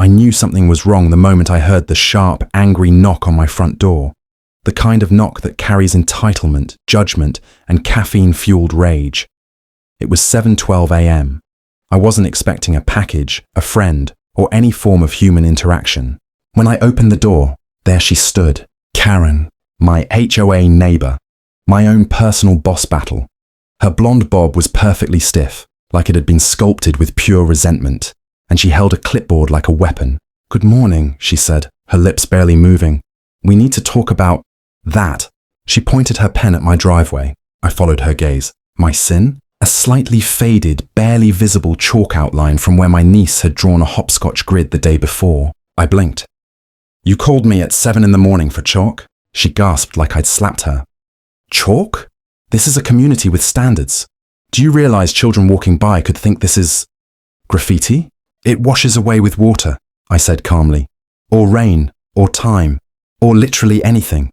I knew something was wrong the moment I heard the sharp, angry knock on my front door. The kind of knock that carries entitlement, judgment, and caffeine-fueled rage. It was 7:12 a.m. I wasn't expecting a package, a friend, or any form of human interaction. When I opened the door, there she stood, Karen, my HOA neighbor, my own personal boss battle. Her blonde bob was perfectly stiff, like it had been sculpted with pure resentment, and she held a clipboard like a weapon. "Good morning," she said, her lips barely moving. "We need to talk about that." She pointed her pen at my driveway. I followed her gaze. My sin? A slightly faded, barely visible chalk outline from where my niece had drawn a hopscotch grid the day before. I blinked. "You called me at 7 in the morning for chalk?" She gasped like I'd slapped her. "Chalk? This is a community with standards. Do you realize children walking by could think this is graffiti? It washes away with water," I said calmly. "Or rain, or time, or literally anything."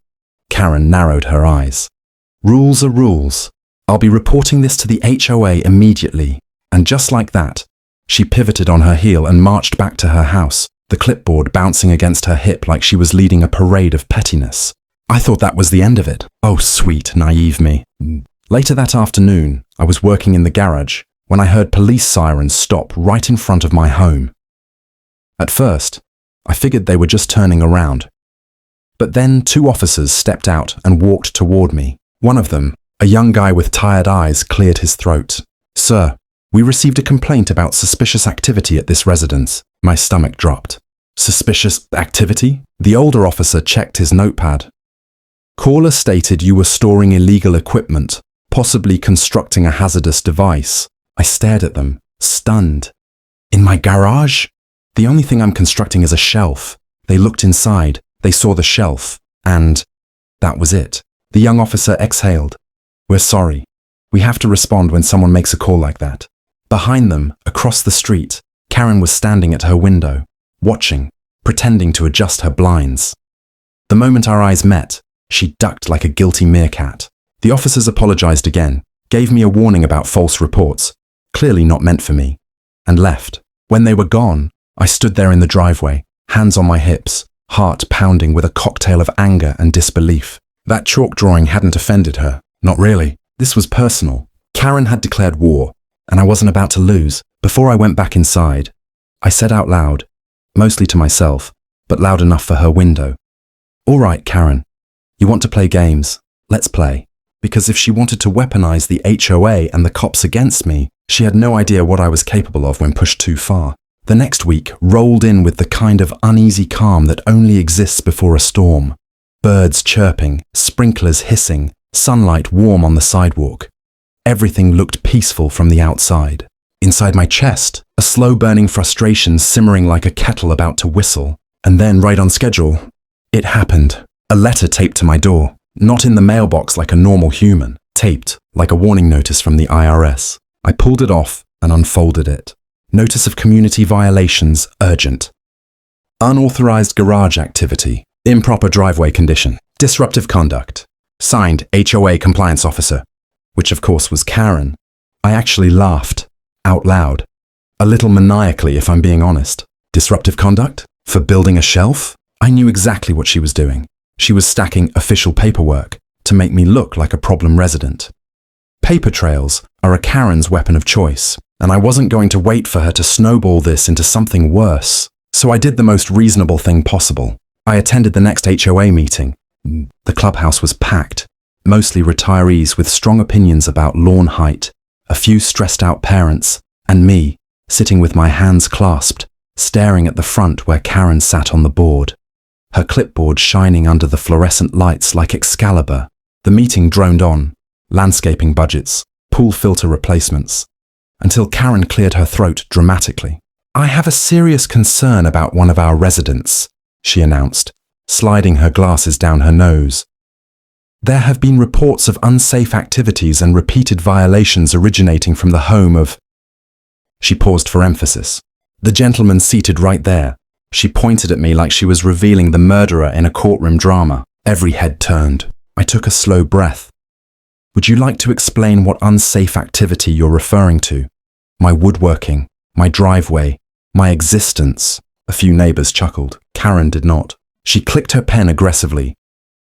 Karen narrowed her eyes. "Rules are rules. I'll be reporting this to the HOA immediately." And just like that, she pivoted on her heel and marched back to her house, the clipboard bouncing against her hip like she was leading a parade of pettiness. I thought that was the end of it. Oh, sweet, naive me. Later that afternoon, I was working in the garage when I heard police sirens stop right in front of my home. At first, I figured they were just turning around. But then 2 officers stepped out and walked toward me. One of them, a young guy with tired eyes, cleared his throat. "Sir, we received a complaint about suspicious activity at this residence." My stomach dropped. "Suspicious activity?" The older officer checked his notepad. "Caller stated you were storing illegal equipment, possibly constructing a hazardous device." I stared at them, stunned. "In my garage? The only thing I'm constructing is a shelf." They looked inside, they saw the shelf, and that was it. The young officer exhaled. "We're sorry. We have to respond when someone makes a call like that." Behind them, across the street, Karen was standing at her window, watching, pretending to adjust her blinds. The moment our eyes met, she ducked like a guilty meerkat. The officers apologized again, gave me a warning about false reports, clearly not meant for me, and left. When they were gone, I stood there in the driveway, hands on my hips, heart pounding with a cocktail of anger and disbelief. That chalk drawing hadn't offended her. Not really. This was personal. Karen had declared war, and I wasn't about to lose. Before I went back inside, I said out loud, mostly to myself, but loud enough for her window, "All right, Karen, you want to play games? Let's play." Because if she wanted to weaponize the HOA and the cops against me, she had no idea what I was capable of when pushed too far. The next week rolled in with the kind of uneasy calm that only exists before a storm. Birds chirping, sprinklers hissing, sunlight warm on the sidewalk. Everything looked peaceful from the outside. Inside my chest, a slow-burning frustration simmering like a kettle about to whistle. And then, right on schedule, it happened. A letter taped to my door. Not in the mailbox like a normal human, taped like a warning notice from the IRS. I pulled it off and unfolded it. Notice of community violations, urgent. Unauthorized garage activity, improper driveway condition, disruptive conduct. Signed, HOA compliance officer, which of course was Karen. I actually laughed, out loud. A little maniacally, if I'm being honest. Disruptive conduct? For building a shelf? I knew exactly what she was doing. She was stacking official paperwork to make me look like a problem resident. Paper trails are a Karen's weapon of choice, and I wasn't going to wait for her to snowball this into something worse. So I did the most reasonable thing possible. I attended the next HOA meeting. The clubhouse was packed, mostly retirees with strong opinions about lawn height, a few stressed out parents, and me, sitting with my hands clasped, staring at the front where Karen sat on the board. Her clipboard shining under the fluorescent lights like Excalibur. The meeting droned on, landscaping budgets, pool filter replacements, until Karen cleared her throat dramatically. "I have a serious concern about one of our residents," she announced, sliding her glasses down her nose. "There have been reports of unsafe activities and repeated violations originating from the home of..." She paused for emphasis. "The gentleman seated right there." She pointed at me like she was revealing the murderer in a courtroom drama. Every head turned. I took a slow breath. "Would you like to explain what unsafe activity you're referring to? My woodworking, my driveway, my existence." A few neighbors chuckled. Karen did not. She clicked her pen aggressively.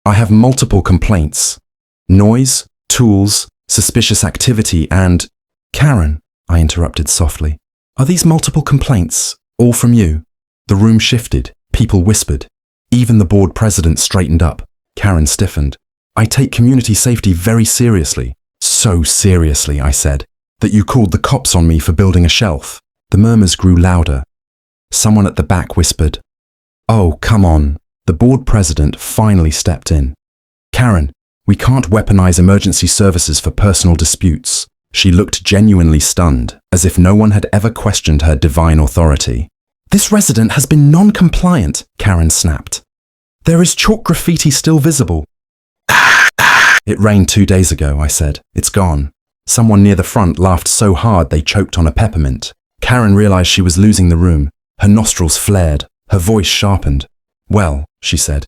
I have multiple complaints. Noise, tools, suspicious activity, and… Karen, I interrupted softly. Are these multiple complaints all from you? The room shifted. People whispered. Even the board president straightened up. Karen stiffened. I take community safety very seriously. So seriously, I said, that you called the cops on me for building a shelf. The murmurs grew louder. Someone at the back whispered, "Oh, come on." The board president finally stepped in. Karen, we can't weaponize emergency services for personal disputes. She looked genuinely stunned, as if no one had ever questioned her divine authority. This resident has been non-compliant, Karen snapped. There is chalk graffiti still visible. It rained 2 days ago, I said. It's gone. Someone near the front laughed so hard they choked on a peppermint. Karen realized she was losing the room. Her nostrils flared. Her voice sharpened. Well, she said,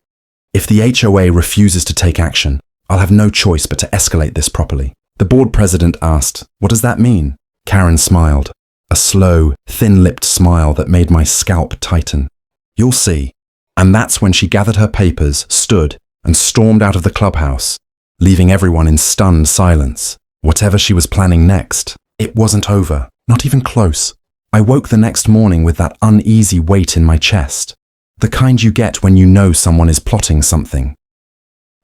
if the HOA refuses to take action, I'll have no choice but to escalate this properly. The board president asked, what does that mean? Karen smiled. A slow, thin-lipped smile that made my scalp tighten. You'll see. And that's when she gathered her papers, stood, and stormed out of the clubhouse, leaving everyone in stunned silence. Whatever she was planning next, it wasn't over, not even close. I woke the next morning with that uneasy weight in my chest, the kind you get when you know someone is plotting something.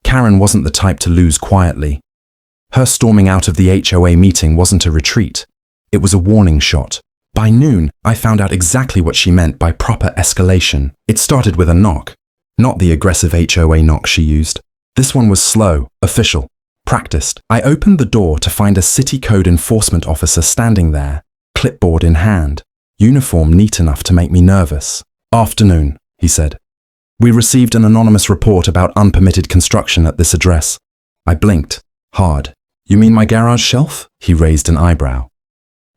Karen wasn't the type to lose quietly. Her storming out of the HOA meeting wasn't a retreat. It was a warning shot. By noon, I found out exactly what she meant by proper escalation. It started with a knock, not the aggressive HOA knock she used. This one was slow, official, practiced. I opened the door to find a city code enforcement officer standing there, clipboard in hand, uniform neat enough to make me nervous. Afternoon, he said. We received an anonymous report about unpermitted construction at this address. I blinked, hard. You mean my garage shelf? He raised an eyebrow.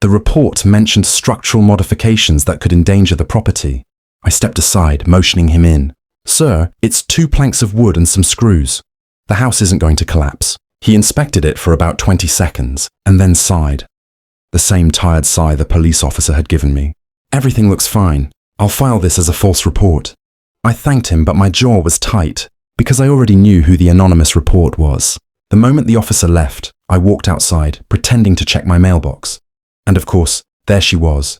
The report mentioned structural modifications that could endanger the property. I stepped aside, motioning him in. Sir, it's 2 planks of wood and some screws. The house isn't going to collapse. He inspected it for about 20 seconds, and then sighed. The same tired sigh the police officer had given me. Everything looks fine. I'll file this as a false report. I thanked him, but my jaw was tight, because I already knew who the anonymous report was. The moment the officer left, I walked outside, pretending to check my mailbox. And of course, there she was,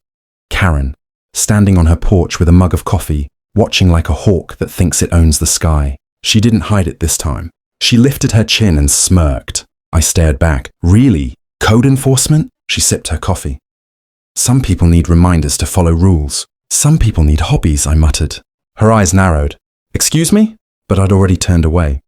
Karen, standing on her porch with a mug of coffee, watching like a hawk that thinks it owns the sky. She didn't hide it this time. She lifted her chin and smirked. I stared back. Really? Code enforcement? She sipped her coffee. Some people need reminders to follow rules. Some people need hobbies, I muttered. Her eyes narrowed. Excuse me? But I'd already turned away.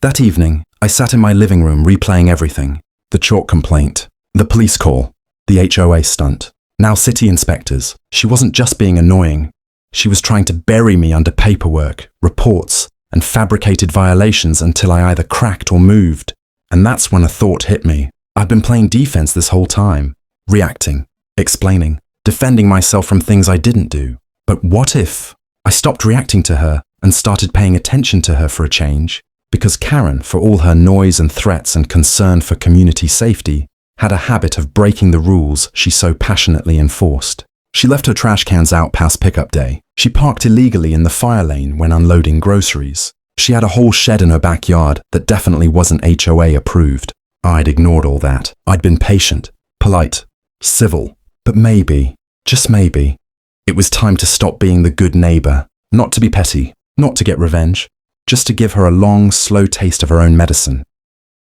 That evening, I sat in my living room replaying everything. The chalk complaint, the police call, the HOA stunt, now city inspectors. She wasn't just being annoying. She was trying to bury me under paperwork, reports, and fabricated violations until I either cracked or moved. And that's when a thought hit me. I'd been playing defense this whole time, reacting, explaining, defending myself from things I didn't do. But what if I stopped reacting to her and started paying attention to her for a change? Because Karen, for all her noise and threats and concern for community safety, had a habit of breaking the rules she so passionately enforced. She left her trash cans out past pickup day. She parked illegally in the fire lane when unloading groceries. She had a whole shed in her backyard that definitely wasn't HOA approved. I'd ignored all that. I'd been patient, polite, civil. But maybe, just maybe, it was time to stop being the good neighbor. Not to be petty, not to get revenge, just to give her a long, slow taste of her own medicine,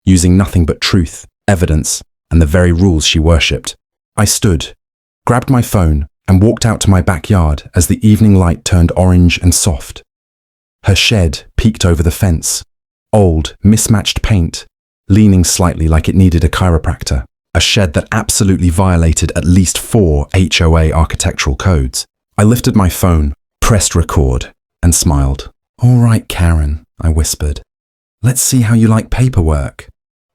using nothing but truth, evidence, and the very rules she worshipped. I stood, grabbed my phone, and walked out to my backyard as the evening light turned orange and soft. Her shed peeked over the fence, old, mismatched paint, leaning slightly like it needed a chiropractor. A shed that absolutely violated at least 4 HOA architectural codes. I lifted my phone, pressed record, and smiled. All right, Karen, I whispered. Let's see how you like paperwork.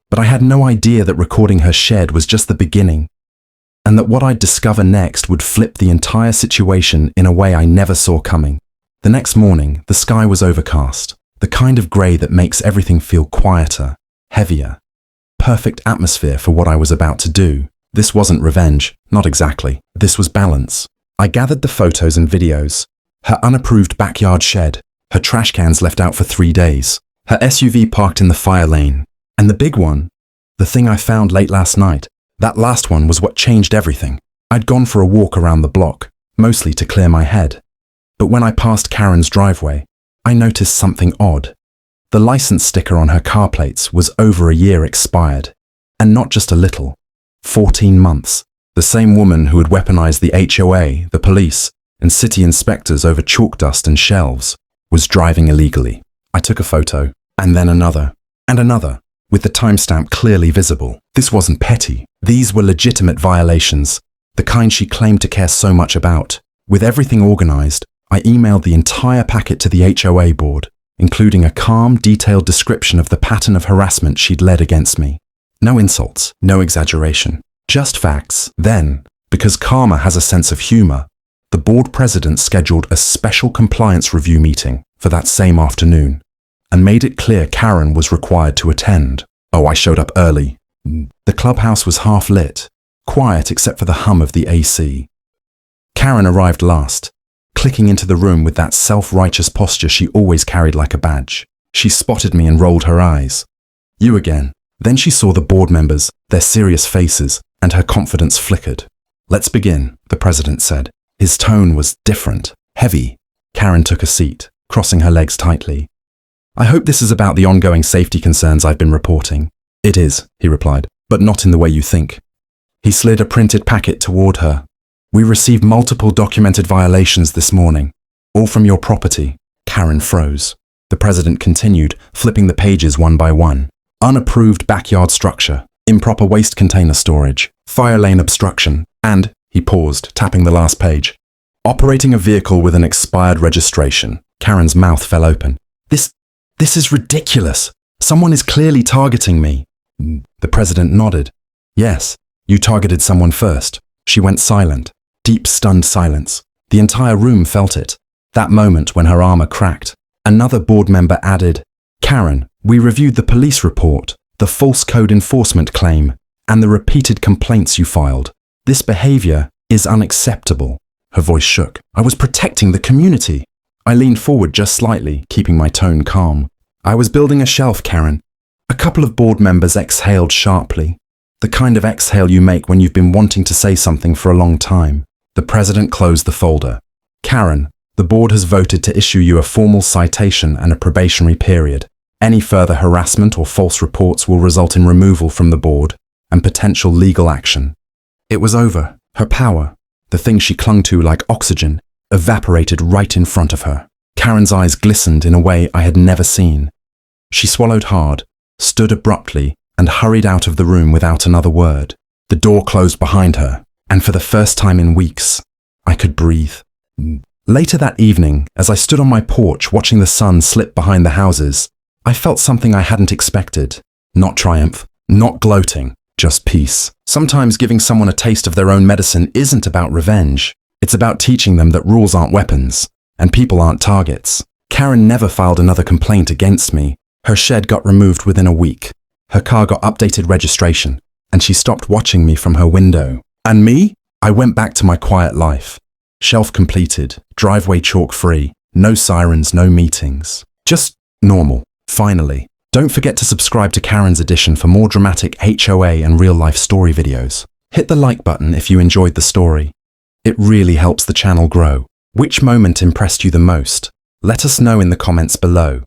But I had no idea that recording her shed was just the beginning, and that what I'd discover next would flip the entire situation in a way I never saw coming. The next morning, the sky was overcast, the kind of grey that makes everything feel quieter, heavier. Perfect atmosphere for what I was about to do. This wasn't revenge, not exactly. This was balance. I gathered the photos and videos, Her unapproved backyard shed, her trash cans left out for 3 days, her SUV parked in the fire lane, and the big one, the thing I found late last night, that last one was what changed everything. I'd gone for a walk around the block, mostly to clear my head. But when I passed Karen's driveway, I noticed something odd. The license sticker on her car plates was over a year expired, and not just a little, 14 months. The same woman who had weaponized the HOA, the police, and city inspectors over chalk dust and shelves was driving illegally. I took a photo, and then another, and another, with the timestamp clearly visible. This wasn't petty. These were legitimate violations, the kind she claimed to care so much about. With everything organized, I emailed the entire packet to the HOA board, including a calm, detailed description of the pattern of harassment she'd led against me. No insults, no exaggeration, just facts. Then, because karma has a sense of humor, the board president scheduled a special compliance review meeting for that same afternoon and made it clear Karen was required to attend. Oh, I showed up early. The clubhouse was half lit, quiet except for the hum of the AC. Karen arrived last, clicking into the room with that self-righteous posture she always carried like a badge. She spotted me and rolled her eyes. You again. Then she saw the board members, their serious faces, and her confidence flickered. Let's begin, the president said. His tone was different, heavy. Karen took a seat, crossing her legs tightly. I hope this is about the ongoing safety concerns I've been reporting. It is, he replied, but not in the way you think. He slid a printed packet toward her. We received multiple documented violations this morning, all from your property. Karen froze. The president continued, flipping the pages one by one. Unapproved backyard structure, improper waste container storage, fire lane obstruction, and, he paused, tapping the last page, operating a vehicle with an expired registration. Karen's mouth fell open. This is ridiculous. Someone is clearly targeting me. The president nodded. Yes, you targeted someone first. She went silent. Deep, stunned silence. The entire room felt it. That moment when her armor cracked. Another board member added, Karen, we reviewed the police report, the false code enforcement claim, and the repeated complaints you filed. This behavior is unacceptable. Her voice shook. I was protecting the community. I leaned forward just slightly, keeping my tone calm. I was building a shelf, Karen. A couple of board members exhaled sharply. The kind of exhale you make when you've been wanting to say something for a long time. The president closed the folder. Karen, the board has voted to issue you a formal citation and a probationary period. Any further harassment or false reports will result in removal from the board and potential legal action. It was over. Her power, the thing she clung to like oxygen, evaporated right in front of her. Karen's eyes glistened in a way I had never seen. She swallowed hard, stood abruptly, and hurried out of the room without another word. The door closed behind her, and for the first time in weeks, I could breathe. Later that evening, as I stood on my porch watching the sun slip behind the houses, I felt something I hadn't expected. Not triumph, not gloating, just peace. Sometimes giving someone a taste of their own medicine isn't about revenge. It's about teaching them that rules aren't weapons, and people aren't targets. Karen never filed another complaint against me. Her shed got removed within a week. Her car got updated registration, and she stopped watching me from her window. And me? I went back to my quiet life. Shelf completed, driveway chalk-free, no sirens, no meetings. Just normal, finally. Don't forget to subscribe to Karen's Edition for more dramatic HOA and real-life story videos. Hit the like button if you enjoyed the story. It really helps the channel grow. Which moment impressed you the most? Let us know in the comments below.